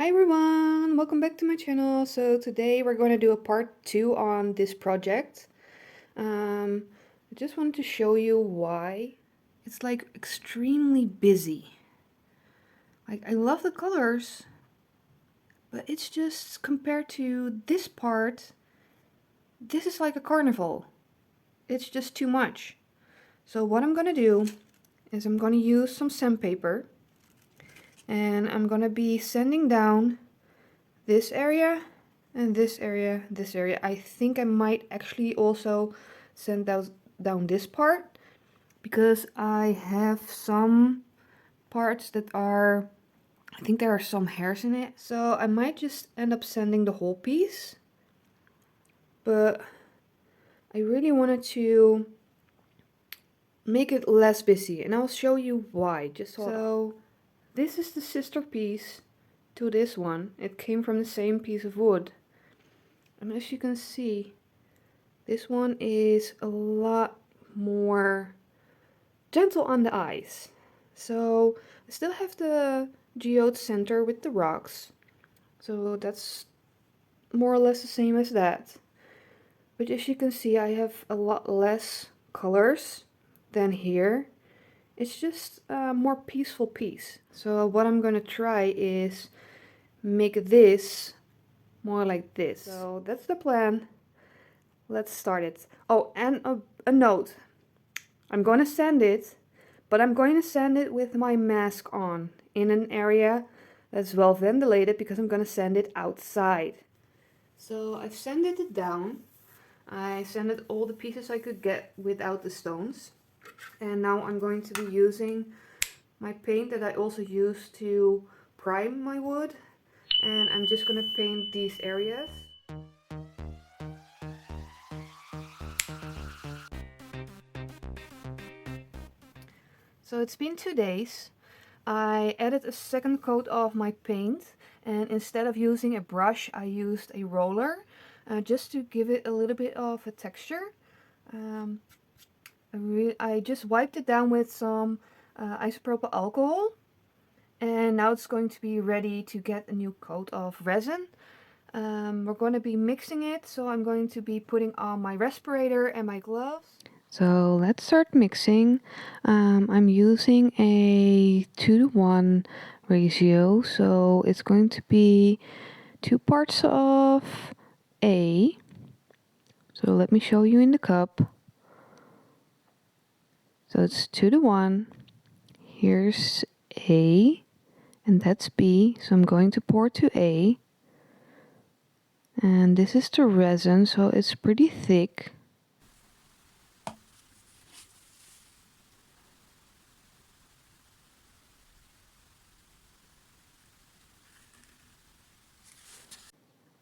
Hi everyone, welcome back to my channel. So today we're going to do a part 2 on this project. I just wanted to show you why it's like extremely busy. Like I love the colors, but it's just compared to this part, this is like a carnival. It's just too much. So what I'm going to do is I'm going to use some sandpaper and I'm going to be sanding down this area and this area, this area. I think I might actually also sand down this part because I have some parts that are, I think there are some hairs in it. So I might just end up sanding the whole piece. But I really wanted to make it less busy and I'll show you why. So this is the sister piece to this one. It came from the same piece of wood. And as you can see, this one is a lot more gentle on the eyes. So I still have the geode center with the rocks. So that's more or less the same as that. But as you can see, I have a lot less colors than here. It's just a more peaceful piece. So what I'm gonna try is make this more like this. So that's the plan. Let's start it. Oh, and a note. I'm going to sand it, but I'm going to sand it with my mask on in an area that's well ventilated because I'm going to sand it outside. So I've sanded it down. I sanded all the pieces I could get without the stones. And now I'm going to be using my paint that I also use to prime my wood. And I'm just going to paint these areas. So it's been 2 days. I added a second coat of my paint, and instead of using a brush I used a roller just to give it a little bit of a texture. I just wiped it down with some isopropyl alcohol, and now it's going to be ready to get a new coat of resin. We're going to be mixing it, so I'm going to be putting on my respirator and my gloves. So let's start mixing. I'm using a 2-to-1 ratio, so it's going to be 2 parts of A. So let me show you in the cup. So it's 2-to-1. Here's A, and that's B. So I'm going to pour to A. And this is the resin, so it's pretty thick.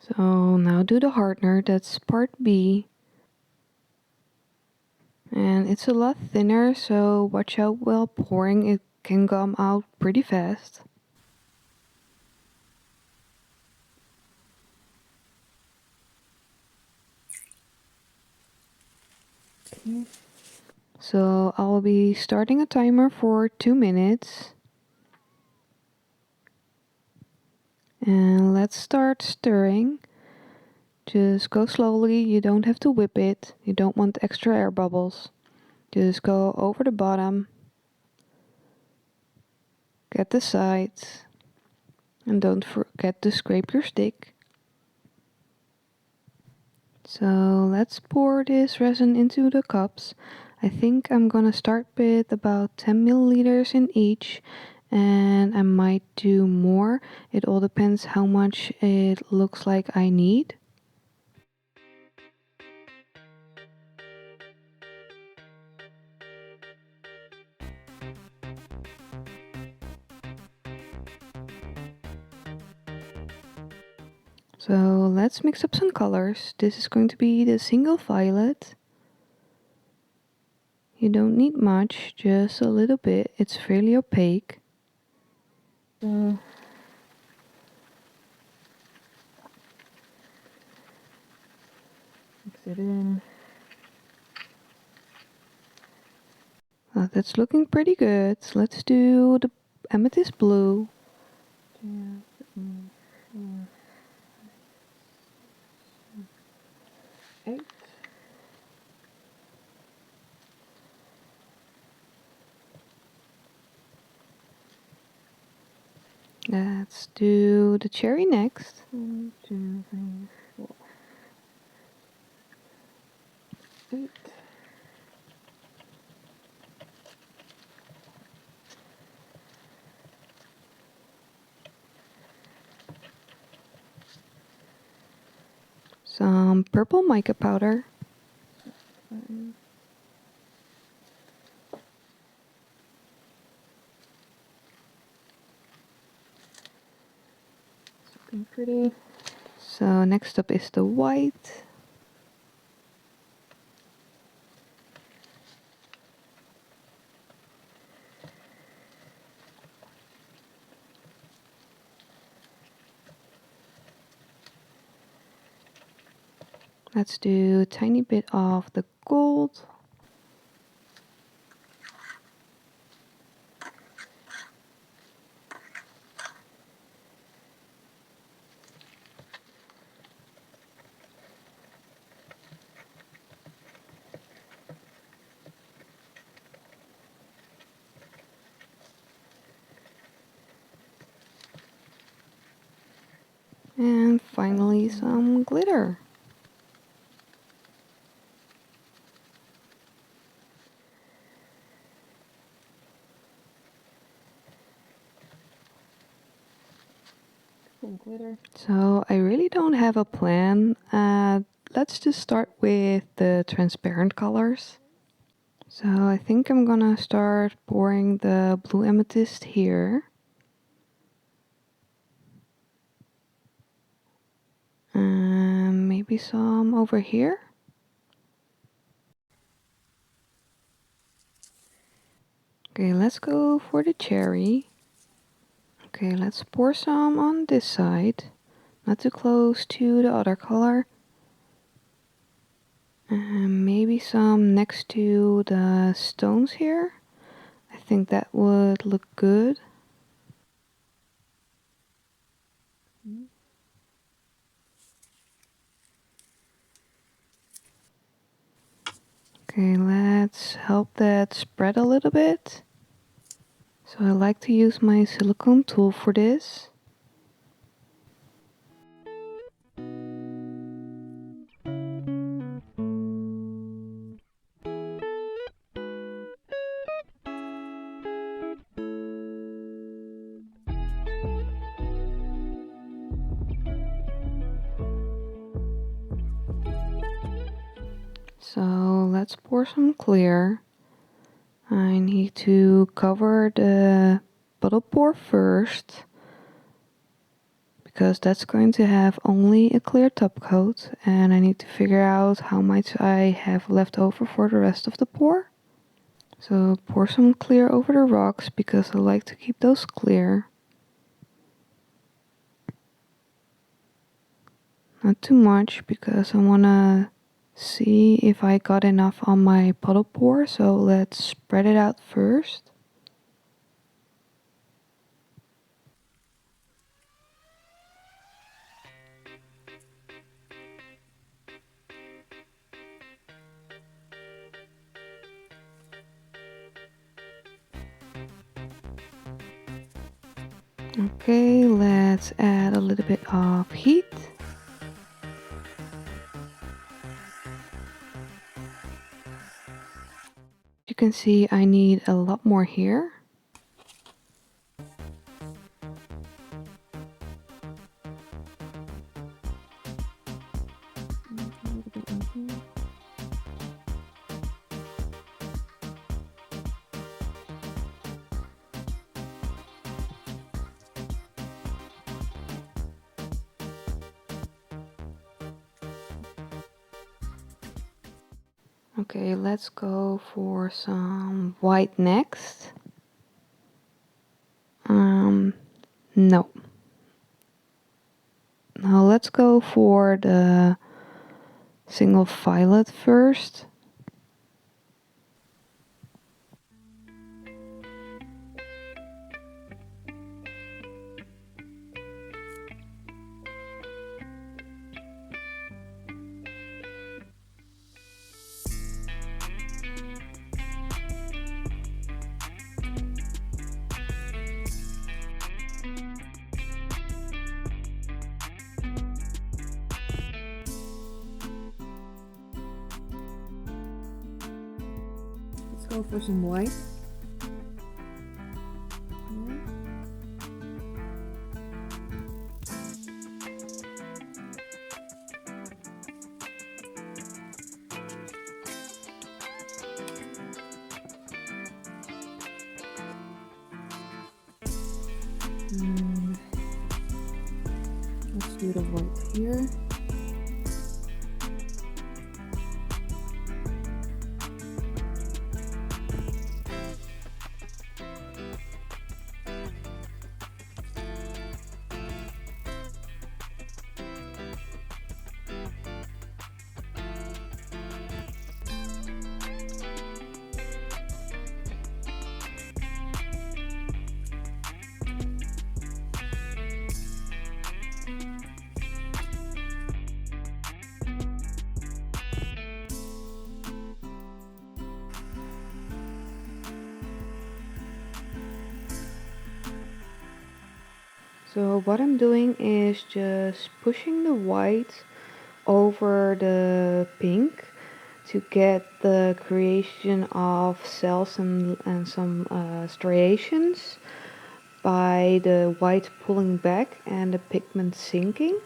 So now do the hardener, that's part B. And it's a lot thinner, so watch out while pouring, it can come out pretty fast. So I'll be starting a timer for 2 minutes. And let's start stirring. Just go slowly, you don't have to whip it, you don't want extra air bubbles. Just go over the bottom, get the sides, and don't forget to scrape your stick. So let's pour this resin into the cups. I think I'm gonna start with about 10 milliliters in each, and I might do more. It all depends how much it looks like I need. So let's mix up some colors. This is going to be the single violet. You don't need much, just a little bit. It's fairly opaque. So mix it in. That's looking pretty good. Let's do the amethyst blue. 8. Let's do the cherry next. 1, 2, 3, 4, 8. Some purple mica powder. Something pretty. So next up is the white. Let's do a tiny bit of the gold. And finally some glitter. So I really don't have a plan. Let's just start with the transparent colors. So I think I'm gonna start pouring the blue amethyst here. Maybe some over here. Okay, let's go for the cherry. Okay, let's pour some on this side. Not too close to the other color. And maybe some next to the stones here. I think that would look good. Okay, let's help that spread a little bit. So I like to use my silicone tool for this. So let's pour some clear. I need to cover the bottle pour first, because that's going to have only a clear top coat, and I need to figure out how much I have left over for the rest of the pour. So pour some clear over the rocks because I like to keep those clear. Not too much because I want to see if I got enough on my puddle pour, so let's spread it out first. Okay, let's add a little bit of heat. You can see I need a lot more here. Okay, let's go for some white next. No. Now let's go for the single violet first. go for some white. And let's do the white here. So what I'm doing is just pushing the white over the pink to get the creation of cells and some striations by the white pulling back and the pigment sinking.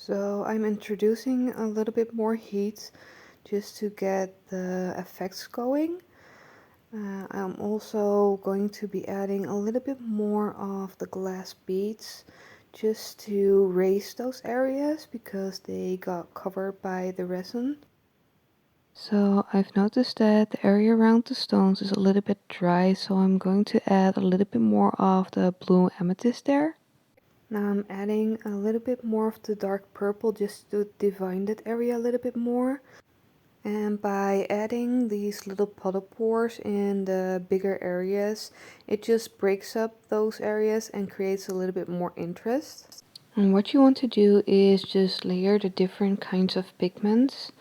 So I'm introducing a little bit more heat just to get the effects going. I'm also going to be adding a little bit more of the glass beads just to raise those areas because they got covered by the resin. So I've noticed that the area around the stones is a little bit dry, so I'm going to add a little bit more of the blue amethyst there. Now I'm adding a little bit more of the dark purple just to define that area a little bit more. And by adding these little puddle pores in the bigger areas, it just breaks up those areas and creates a little bit more interest. And what you want to do is just layer the different kinds of pigments.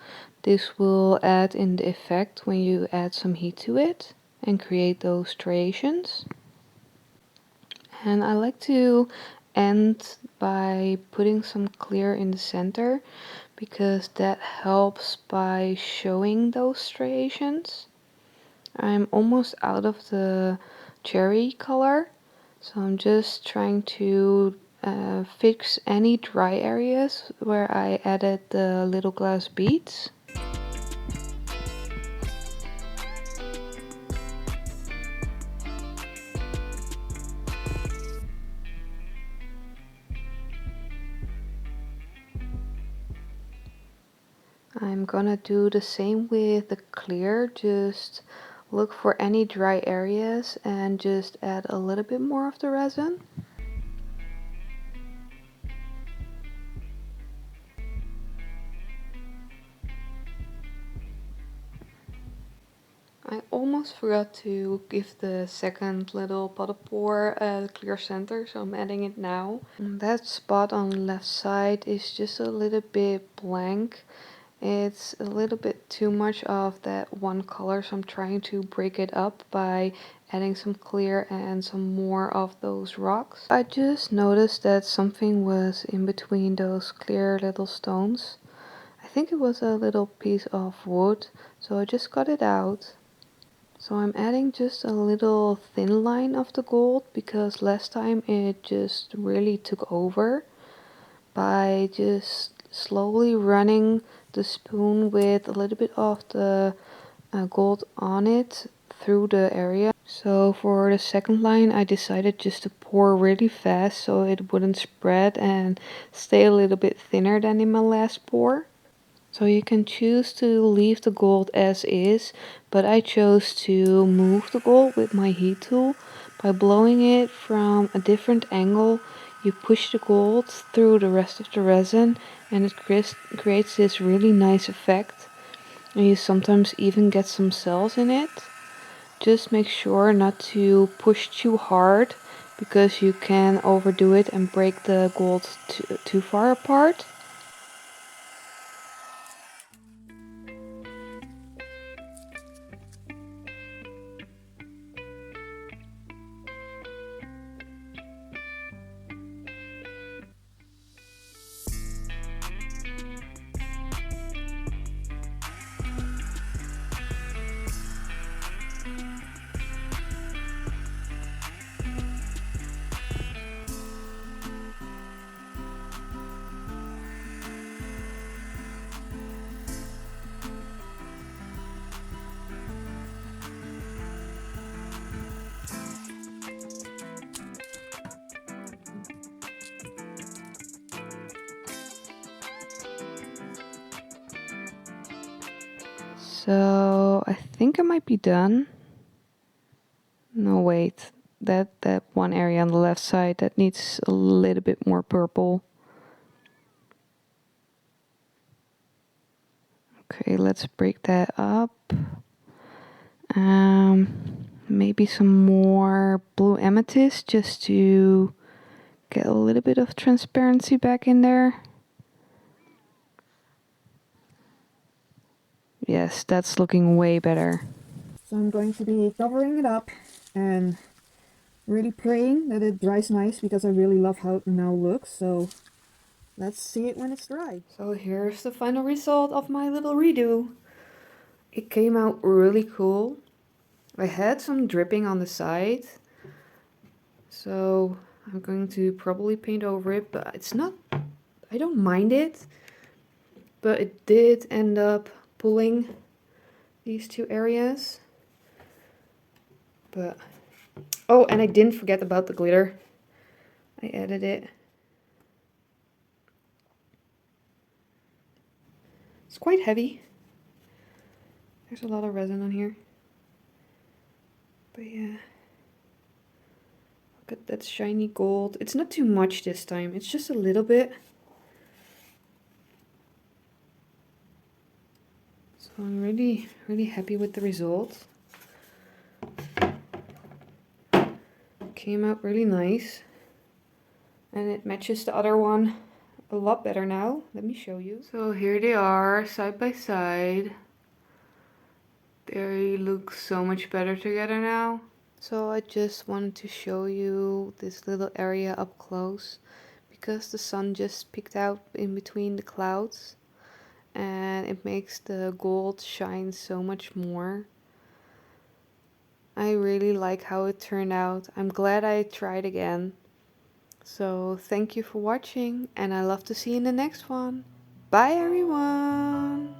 This will add in the effect when you add some heat to it and create those striations. And I like to end by putting some clear in the center because that helps by showing those striations. I'm almost out of the cherry color, so I'm just trying to fix any dry areas where I added the little glass beads. I'm gonna do the same with the clear, just look for any dry areas and just add a little bit more of the resin. I almost forgot to give the second little puddle pore a clear center, so I'm adding it now. And that spot on the left side is just a little bit blank, It's a little bit too much of that one color, so I'm trying to break it up by adding some clear and some more of those rocks. I just noticed that something was in between those clear little stones. I think it was a little piece of wood, so I just got it out. So I'm adding just a little thin line of the gold because last time it just really took over by just slowly running the spoon with a little bit of the gold on it through the area. So for the second line I decided just to pour really fast so it wouldn't spread and stay a little bit thinner than in my last pour. So you can choose to leave the gold as is, but I chose to move the gold with my heat tool. By blowing it from a different angle, you push the gold through the rest of the resin and it creates this really nice effect. And you sometimes even get some cells in it. Just make sure not to push too hard because you can overdo it and break the gold too far apart. So I think I might be done. No, wait, that one area on the left side that needs a little bit more purple. Okay, let's break that up. Maybe some more blue amethyst just to get a little bit of transparency back in there. Yes, that's looking way better. So I'm going to be covering it up and really praying that it dries nice because I really love how it now looks. So let's see it when it's dry. So here's the final result of my little redo. It came out really cool. I had some dripping on the side, so I'm going to probably paint over it, but it's not, I don't mind it, but it did end up pulling these two areas. But oh, and I didn't forget about the glitter. I added it. It's quite heavy. There's a lot of resin on here. But yeah. Look at that shiny gold. It's not too much this time. It's just a little bit. So I'm really, really happy with the result. Came out really nice. And it matches the other one a lot better now. Let me show you. So here they are, side by side. They look so much better together now. So I just wanted to show you this little area up close because the sun just peeked out in between the clouds and it makes the gold shine so much more. I really like how it turned out. I'm glad I tried again. So thank you for watching and I love to see you in the next one. Bye everyone!